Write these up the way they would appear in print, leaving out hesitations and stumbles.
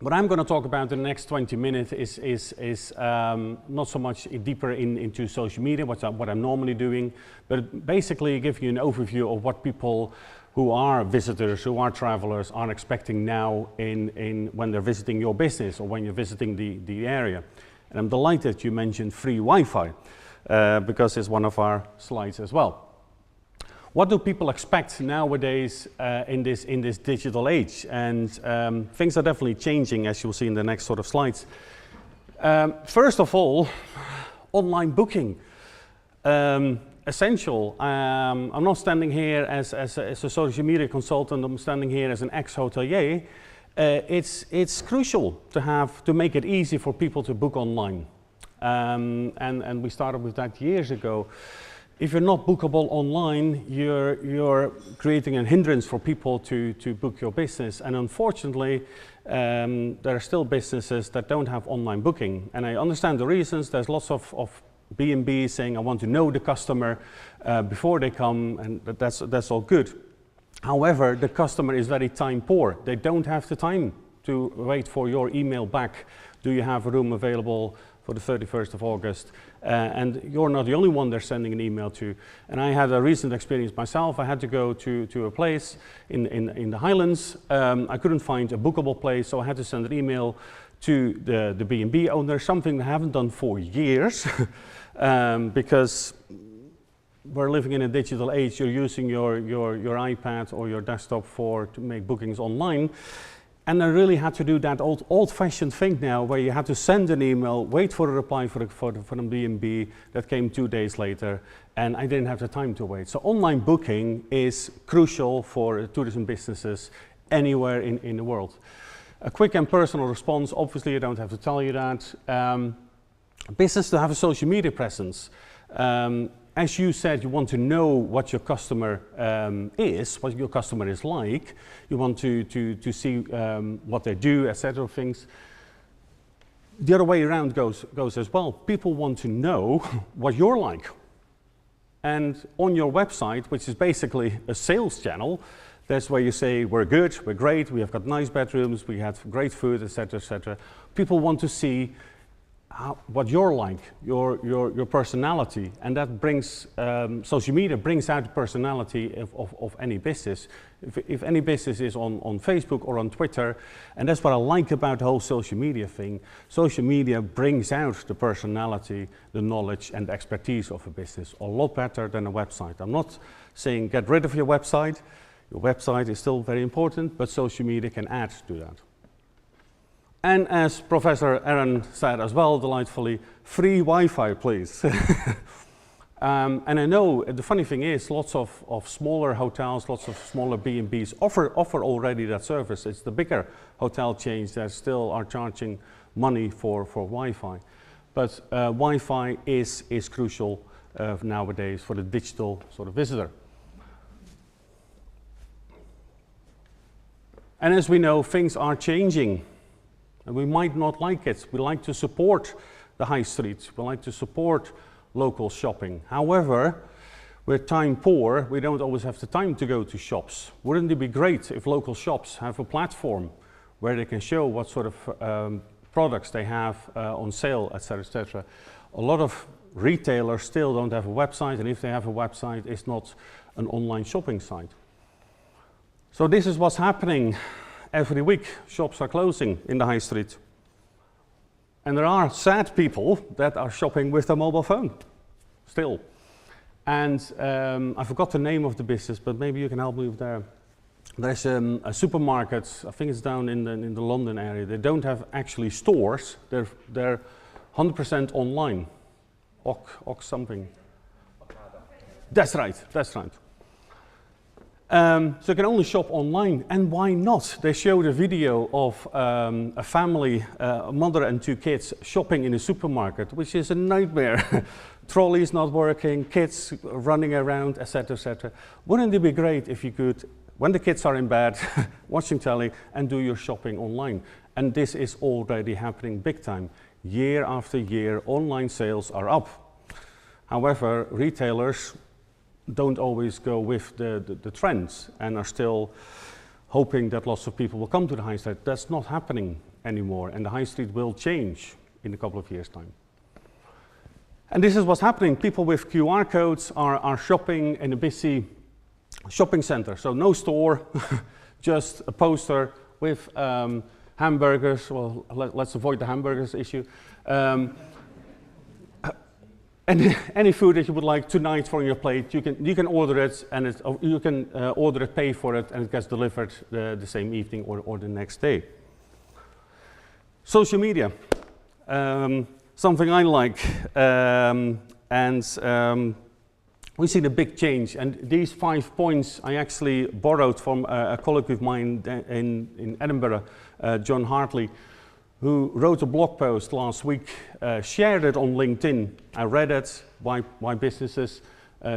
What I'm going to talk about in the next 20 minutes is not so much deeper into social media, what I'm normally doing, but basically give you an overview of what people who are visitors, who are travelers, are expecting now when they're visiting your business or when you're visiting the area. And I'm delighted you mentioned free Wi-Fi, because it's one of our slides as well. What do people expect nowadays in this digital age? And things are definitely changing, as you'll see in the next sort of slides. First of all, online booking. Essential. I'm not standing here as a social media consultant. I'm standing here as an ex-hotelier. It's crucial to make it easy for people to book online. And we started with that years ago. If you're not bookable online, you're creating a hindrance for people to book your business. And unfortunately, there are still businesses that don't have online booking. And I understand the reasons. There's lots of B&B saying, I want to know the customer before they come, and that's all good. However, the customer is very time poor. They don't have the time to wait for your email back. Do you have a room available for the 31st of August, and you're not the only one they're sending an email to. And I had a recent experience myself. I had to go to a place in the Highlands. I couldn't find a bookable place, so I had to send an email to the B&B owner, something I haven't done for years, because we're living in a digital age. You're using your iPad or your desktop to make bookings online. And I really had to do that old-fashioned thing now, where you had to send an email, wait for a reply for the B&B that came 2 days later, and I didn't have the time to wait. So online booking is crucial for tourism businesses anywhere in the world. A quick and personal response, obviously I don't have to tell you that. Business to have a social media presence. As you said, you want to know what your customer is, what your customer is like. You want to see what they do, etc. things. The other way around goes as well. People want to know what you're like. And on your website, which is basically a sales channel, that's where you say, we're good, we're great, we have got nice bedrooms, we have great food, etc., etc. People want to see what you're like, your personality, and that brings, social media brings out the personality of any business. If any business is on Facebook or on Twitter, and that's what I like about the whole social media thing, social media brings out the personality, the knowledge and the expertise of a business a lot better than a website. I'm not saying get rid of your website. Your website is still very important, but social media can add to that. And as Professor Aaron said as well, delightfully, free Wi-Fi, please. And I know the funny thing is, lots of smaller hotels, lots of smaller B&Bs offer already that service. It's the bigger hotel chains that still are charging money for Wi-Fi. But Wi-Fi is crucial nowadays for the digital sort of visitor. And as we know, things are changing. And we might not like it. We like to support the high streets. We like to support local shopping. However, we're time poor. We don't always have the time to go to shops. Wouldn't it be great if local shops have a platform where they can show what sort of products they have on sale, etc., etc. A lot of retailers still don't have a website, and if they have a website, it's not an online shopping site. So this is what's happening. Every week, shops are closing in the high street. And there are sad people that are shopping with their mobile phone, still. And I forgot the name of the business, but maybe you can help me with that. There's a supermarket, I think it's down in the London area. They don't have actually stores, they're 100% online. Ox something. That's right, that's right. So you can only shop online, and why not? They showed a video of a family, a mother and 2 kids, shopping in a supermarket, which is a nightmare. Trolleys not working, kids running around, etc., etc. Wouldn't it be great if you could, when the kids are in bed, watching telly, and do your shopping online? And this is already happening big time. Year after year, online sales are up. However, retailers don't always go with the trends and are still hoping that lots of people will come to the high street. That's not happening anymore, and the high street will change in a couple of years' time. And this is what's happening. People with QR codes are shopping in a busy shopping center. So no store, just a poster with hamburgers. Well, let's avoid the hamburgers issue. Any food that you would like tonight for your plate, you can order it, and you can order it, pay for it, and it gets delivered the same evening or the next day. Social media, something I like, we see the big change. And these 5 points I actually borrowed from a colleague of mine in Edinburgh, John Hartley, who wrote a blog post last week, shared it on LinkedIn. I read it, why businesses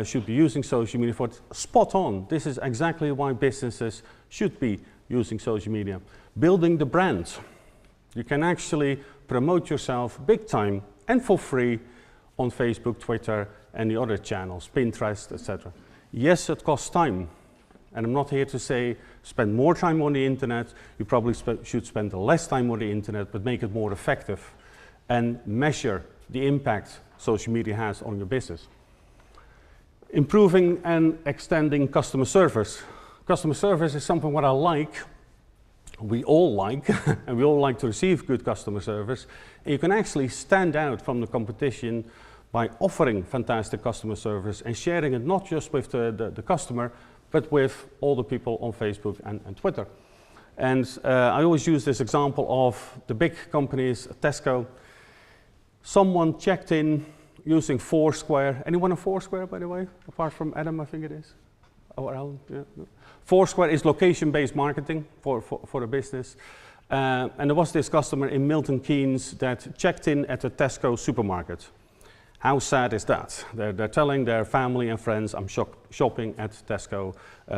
should be using social media for it. Spot on. This is exactly why businesses should be using social media. Building the brand. You can actually promote yourself big time and for free on Facebook, Twitter, and the other channels, Pinterest, etc. Yes, it costs time. And I'm not here to say spend more time on the internet. You probably should spend less time on the internet, but make it more effective and measure the impact social media has on your business. Improving and extending customer service. Customer service is something what I like. We all like, and we all like to receive good customer service. And you can actually stand out from the competition by offering fantastic customer service and sharing it not just with the customer, but with all the people on Facebook and Twitter. And I always use this example of the big companies, Tesco. Someone checked in using Foursquare. Anyone on Foursquare, by the way? Apart from Adam, I think it is. Or Alan, yeah. No. Foursquare is location-based marketing for a business. And there was this customer in Milton Keynes that checked in at a Tesco supermarket. How sad is that? They're telling their family and friends, I'm shopping at Tesco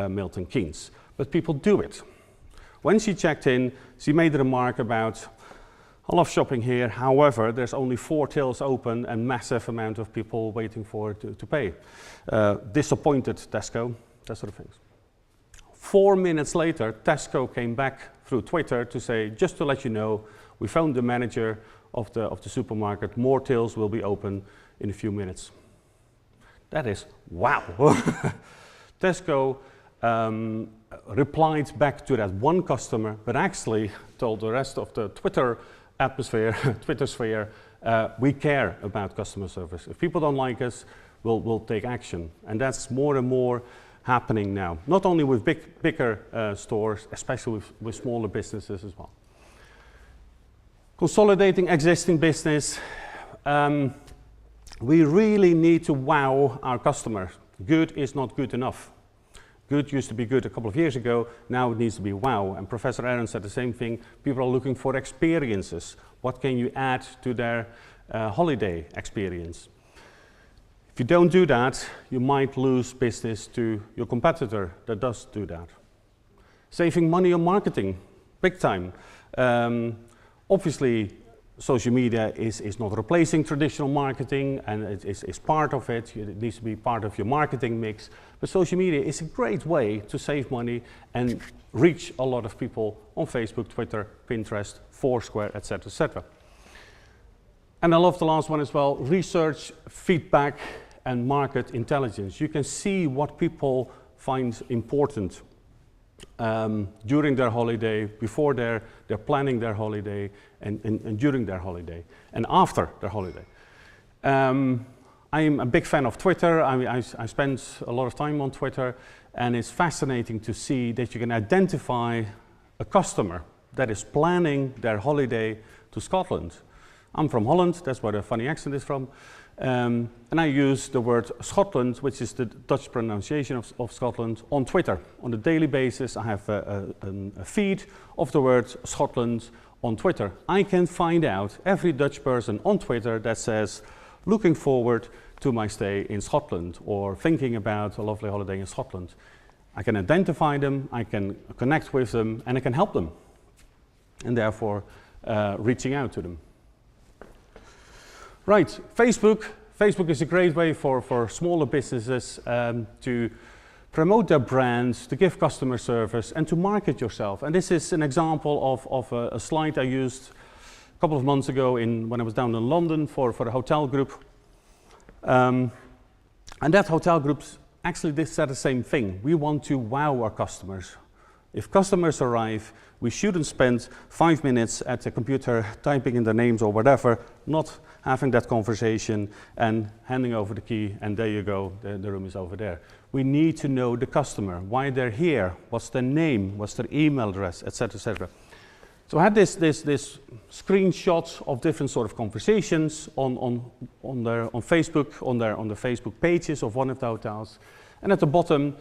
Milton Keynes. But people do it. When she checked in, she made a remark about, I love shopping here, however, there's only 4 tills open and massive amount of people waiting for to pay. Disappointed Tesco, that sort of things. 4 minutes later, Tesco came back through Twitter to say, just to let you know, we found the manager of the supermarket, more tills will be open in a few minutes. That is wow. Tesco replied back to that one customer, but actually told the rest of the Twitter atmosphere, Twitter sphere, we care about customer service. If people don't like us, we'll take action. And that's more and more happening now, not only with bigger stores, especially with smaller businesses as well. Consolidating existing business. We really need to wow our customers. Good is not good enough. Good used to be good a couple of years ago, now it needs to be wow. And Professor Aaron said the same thing. People are looking for experiences. What can you add to their holiday experience? If you don't do that, you might lose business to your competitor that does do that. Saving money on marketing, big time. Obviously, social media is not replacing traditional marketing, and it is part of it. It needs to be part of your marketing mix. But social media is a great way to save money and reach a lot of people on Facebook, Twitter, Pinterest, Foursquare, etc., etc. And I love the last one as well, research, feedback, and market intelligence. You can see what people find important during their holiday, before they're planning their holiday, and during their holiday, and after their holiday. I'm a big fan of Twitter. I spend a lot of time on Twitter, and it's fascinating to see that you can identify a customer that is planning their holiday to Scotland. I'm from Holland, that's where the funny accent is from. And I use the word Scotland, which is the Dutch pronunciation of Scotland, on Twitter. On a daily basis, I have a feed of the word Scotland on Twitter. I can find out every Dutch person on Twitter that says, looking forward to my stay in Scotland, or thinking about a lovely holiday in Scotland. I can identify them, I can connect with them, and I can help them. And therefore, reaching out to them. Right, Facebook. Facebook is a great way for smaller businesses to promote their brands, to give customer service, and to market yourself. And this is an example of a slide I used a couple of months ago when I was down in London for a hotel group. And that hotel group actually did say the same thing. We want to wow our customers. If customers arrive, we shouldn't spend 5 minutes at the computer typing in their names or whatever, not having that conversation and handing over the key, and there you go, the room is over there. We need to know the customer, why they're here, what's their name, what's their email address, etc., etc. So I had this screenshot of different sort of conversations on Facebook, on the Facebook pages of one of the hotels, and at the bottom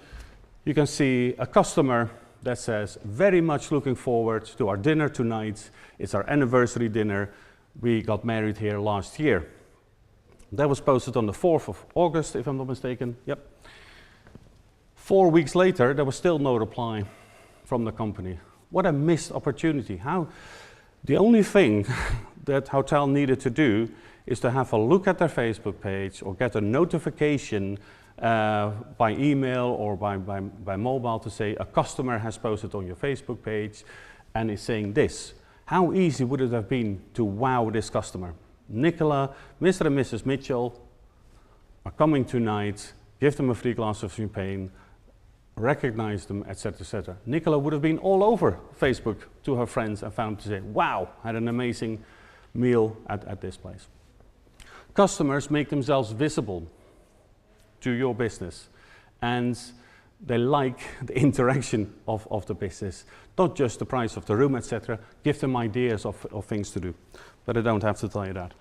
you can see a customer that says, very much looking forward to our dinner tonight. It's our anniversary dinner. We got married here last year. That was posted on the 4th of August, if I'm not mistaken. Yep. 4 weeks later, there was still no reply from the company. What a missed opportunity. The only thing that hotel needed to do is to have a look at their Facebook page or get a notification by email or by mobile to say a customer has posted on your Facebook page and is saying this. How easy would it have been to wow this customer? Nicola, Mr. and Mrs. Mitchell are coming tonight, give them a free glass of champagne, recognize them, etc., etc. Nicola would have been all over Facebook to her friends and found to say, wow, had an amazing meal at this place. Customers make themselves visible to your business, and they like the interaction of the business, not just the price of the room, etc. Give them ideas of things to do, but I don't have to tell you that.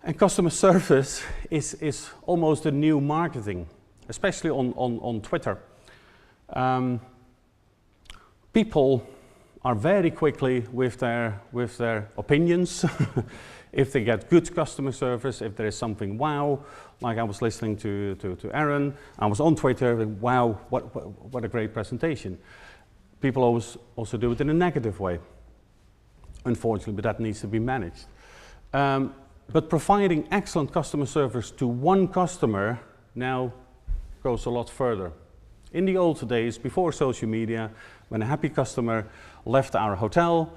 And customer service is almost a new marketing, especially on Twitter. People are very quickly with their opinions. If they get good customer service, if there is something wow, like I was listening to Aaron, I was on Twitter, wow, what a great presentation. People always also do it in a negative way, unfortunately, but that needs to be managed. But providing excellent customer service to one customer now goes a lot further. In the old days, before social media, when a happy customer left our hotel,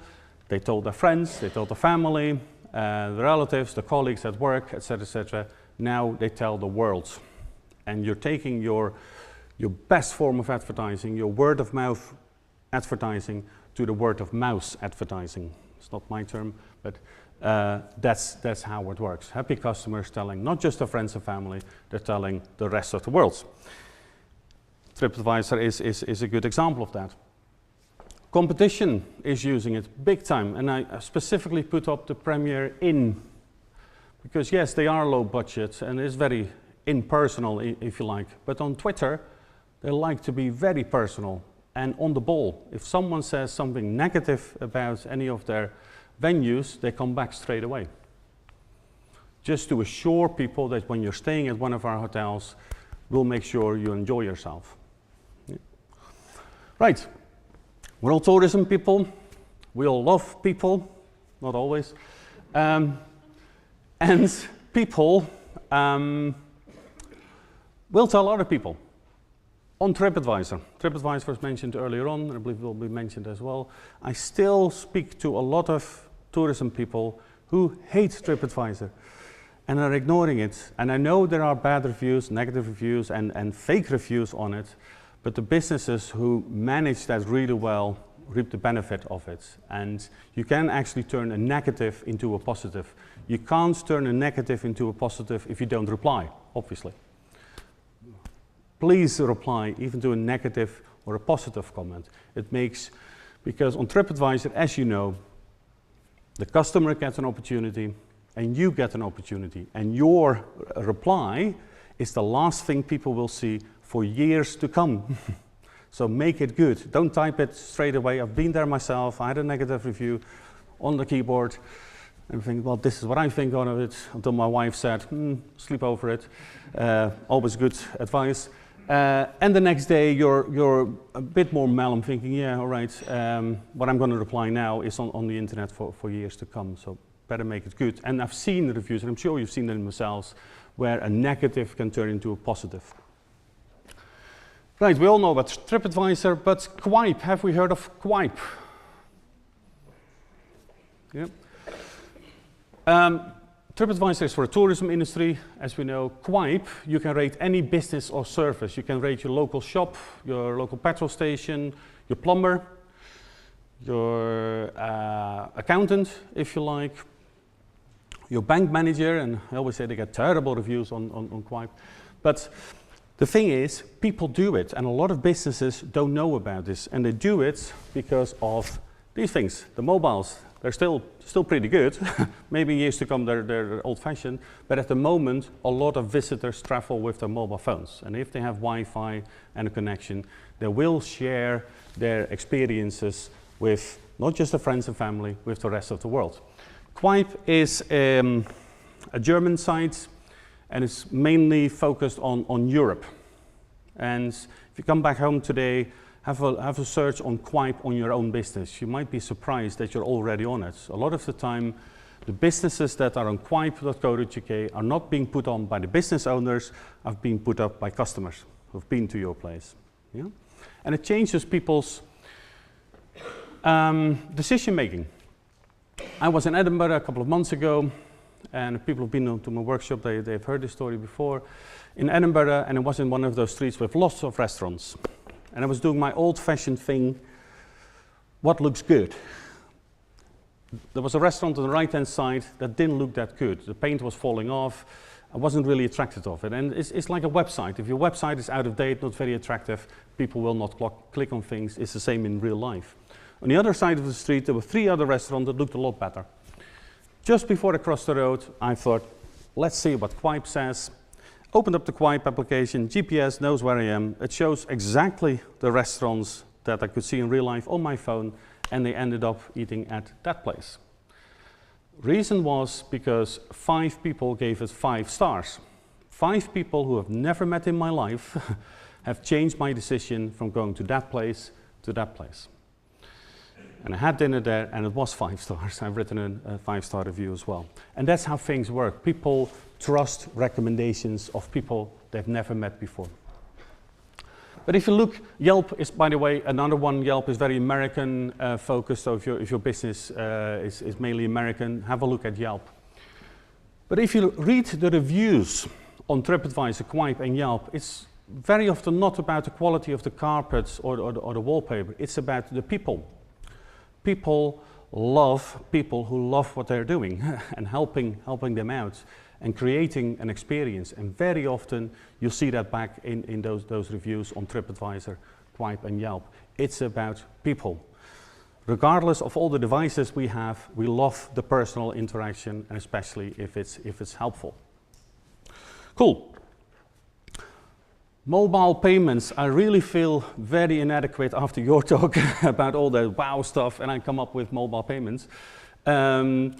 they told their friends, they told their family, the relatives, the colleagues at work, etc., etc. Now they tell the world. And you're taking your best form of advertising, your word of mouth advertising, to the word of mouse advertising. It's not my term, but that's how it works. Happy customers telling not just their friends and family, they're telling the rest of the world. TripAdvisor is a good example of that. Competition is using it big time, and I specifically put up the Premier Inn, because yes, they are low budget and it's very impersonal, if you like, but on Twitter they like to be very personal and on the ball. If someone says something negative about any of their venues, they come back straight away, just to assure people that when you're staying at one of our hotels, we'll make sure you enjoy yourself. Yeah. Right. We're all tourism people, we all love people, not always, and people will tell other people. On TripAdvisor, TripAdvisor was mentioned earlier on, and I believe it will be mentioned as well. I still speak to a lot of tourism people who hate TripAdvisor and are ignoring it. And I know there are bad reviews, negative reviews, and fake reviews on it, but the businesses who manage that really well reap the benefit of it. And you can actually turn a negative into a positive. You can't turn a negative into a positive if you don't reply, obviously. Please reply even to a negative or a positive comment. It makes, because on TripAdvisor, as you know, the customer gets an opportunity and you get an opportunity, and your reply is the last thing people will see for years to come. So make it good. Don't type it straight away. I've been there myself. I had a negative review on the keyboard and think, well, this is what I think of it, until my wife said, sleep over it. Always good advice. And the next day you're a bit more mellow, thinking, yeah, all right, what I'm going to reply now is on the internet for years to come. So better make it good. And I've seen the reviews, and I'm sure you've seen them yourselves, where a negative can turn into a positive. Right, we all know about TripAdvisor, but Quip, have we heard of Quip? Yeah. TripAdvisor is for the tourism industry, as we know. Quip, you can rate any business or service. You can rate your local shop, your local petrol station, your plumber, your accountant, if you like, your bank manager, and I always say they get terrible reviews on Quip. But the thing is, people do it, and a lot of businesses don't know about this, and they do it because of these things. The mobiles, they're still pretty good. Maybe years to come they're old-fashioned, but at the moment a lot of visitors travel with their mobile phones, and if they have Wi-Fi and a connection, they will share their experiences with not just their friends and family, with the rest of the world. Quip is a German site, and it's mainly focused on Europe. And if you come back home today, have a search on Quip on your own business. You might be surprised that you're already on it. A lot of the time, the businesses that are on quip.co.uk are not being put on by the business owners, are being put up by customers who've been to your place. Yeah? And it changes people's decision making. I was in Edinburgh a couple of months ago, and people who've been to my workshop, they've heard this story before. In Edinburgh, and it was in one of those streets with lots of restaurants. And I was doing my old-fashioned thing, what looks good? There was a restaurant on the right-hand side that didn't look that good. The paint was falling off. I wasn't really attracted of it. And it's like a website. If your website is out of date, not very attractive, people will not click on things. It's the same in real life. On the other side of the street, there were 3 other restaurants that looked a lot better. Just before I crossed the road, I thought, let's see what Quip says. Opened up the Quip application, GPS knows where I am. It shows exactly the restaurants that I could see in real life on my phone, and they ended up eating at that place. Reason was because 5 people gave it 5 stars. 5 people who have never met in my life have changed my decision from going to that place to that place. And I had dinner there, and it was 5 stars. I've written a 5-star review as well. And that's how things work. People trust recommendations of people they've never met before. But if you look, Yelp is, by the way, another one. Yelp is very American focused, so if your business is mainly American, have a look at Yelp. But if you read the reviews on TripAdvisor, Quip, and Yelp, it's very often not about the quality of the carpets or the wallpaper. It's about the people. People love people who love what they're doing and helping them out and creating an experience. And very often you see that back in those reviews on TripAdvisor, Quip, and Yelp. It's about people. Regardless of all the devices we have, we love the personal interaction, and especially if it's helpful. Cool. Mobile payments, I really feel very inadequate after your talk about all the wow stuff, and I come up with mobile payments. But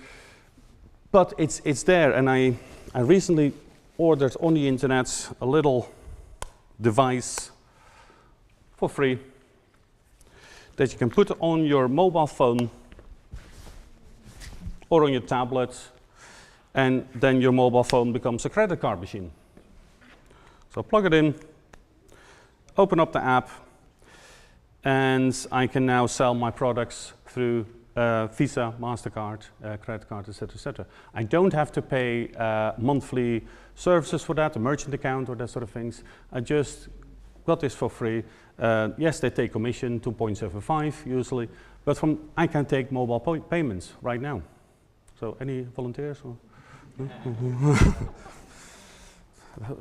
it's there, and I recently ordered on the internet a little device for free that you can put on your mobile phone or on your tablet, and then your mobile phone becomes a credit card machine. So plug it in, open up the app, and I can now sell my products through Visa, MasterCard, credit card, etc., etc. I don't have to pay monthly services for that, a merchant account or that sort of things. I just got this for free. Yes, they take commission, 2.75 usually, but I can take mobile payments right now. So any volunteers? Or?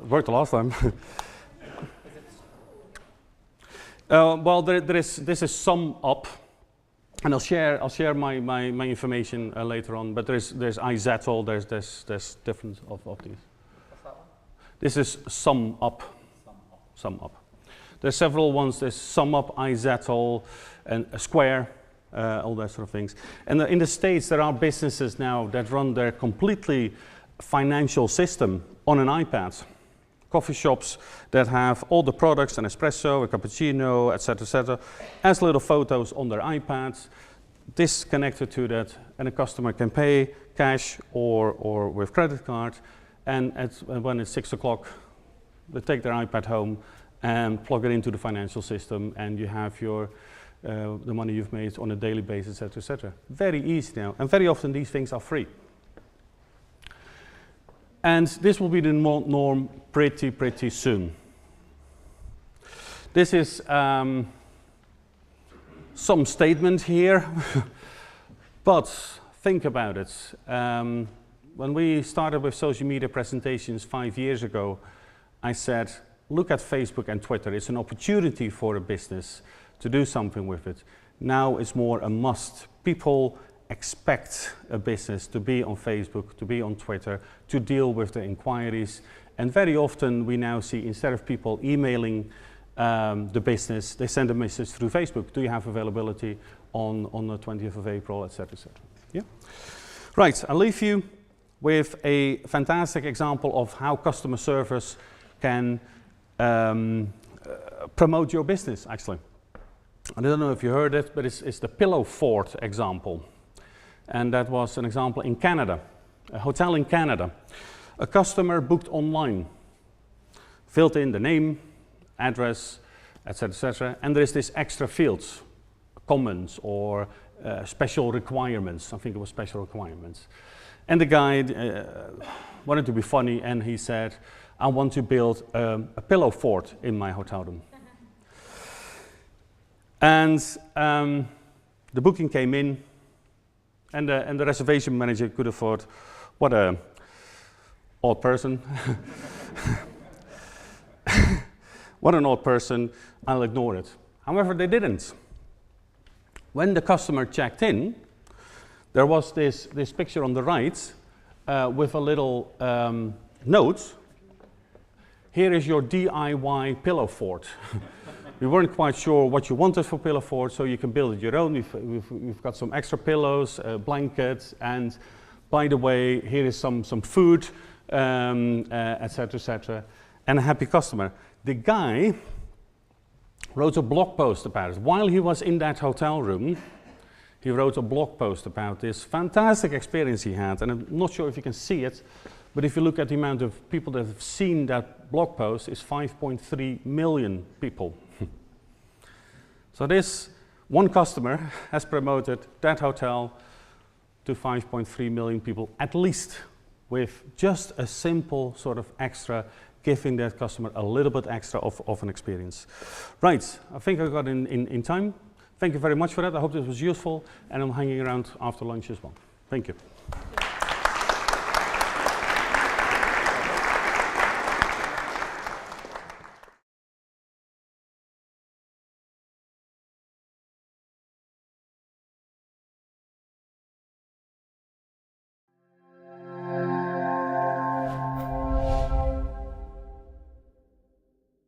Worked the last time. Well, this is SumUp, and I'll share my information later on. But there's iZettle, there's different of these. What's that one? This is SumUp. SumUp. There's several ones. There's SumUp, iZettle, and Square, all that sort of things. And in the States, there are businesses now that run their completely financial system on an iPad. Coffee shops that have all the products, an espresso, a cappuccino, etc., as little photos on their iPads. This connected to that, and a customer can pay cash or with credit card. And when it's 6 o'clock, they take their iPad home, and plug it into the financial system, and you have your the money you've made on a daily basis, etc., etc. Very easy now, and very often these things are free. And this will be the norm pretty soon. This is some statement here, but think about it. When we started with social media presentations 5 years ago, I said, look at Facebook and Twitter. It's an opportunity for a business to do something with it. Now it's more a must. People expect a business to be on Facebook, to be on Twitter, to deal with the inquiries. And very often we now see, instead of people emailing the business, they send a message through Facebook. Do you have availability on the 20th of April, etc., etc. Yeah? Right, I'll leave you with a fantastic example of how customer service can promote your business, actually. I don't know if you heard it, but it's the pillow fort example. And that was an example in Canada, a hotel in Canada. A customer booked online, filled in the name, address, etc., etc., and there is this extra fields, comments or special requirements. I think it was special requirements. And the guy wanted to be funny, and he said, I want to build a pillow fort in my hotel room. And the booking came in, and the reservation manager could have thought, what a odd person. What an odd person, I'll ignore it. However, they didn't. When the customer checked in, there was this picture on the right with a little note. Here is your DIY pillow fort. We weren't quite sure what you wanted for pillow fort, so you can build it your own. We've got some extra pillows, blankets, and by the way, here is some food, etc., etc., and a happy customer. The guy wrote a blog post about it. While he was in that hotel room, he wrote a blog post about this fantastic experience he had, and I'm not sure if you can see it, but if you look at the amount of people that have seen that blog post, it's 5.3 million people. So this one customer has promoted that hotel to 5.3 million people, at least, with just a simple sort of extra, giving that customer a little bit extra of an experience. Right, I think I got in time. Thank you very much for that. I hope this was useful, and I'm hanging around after lunch as well. Thank you.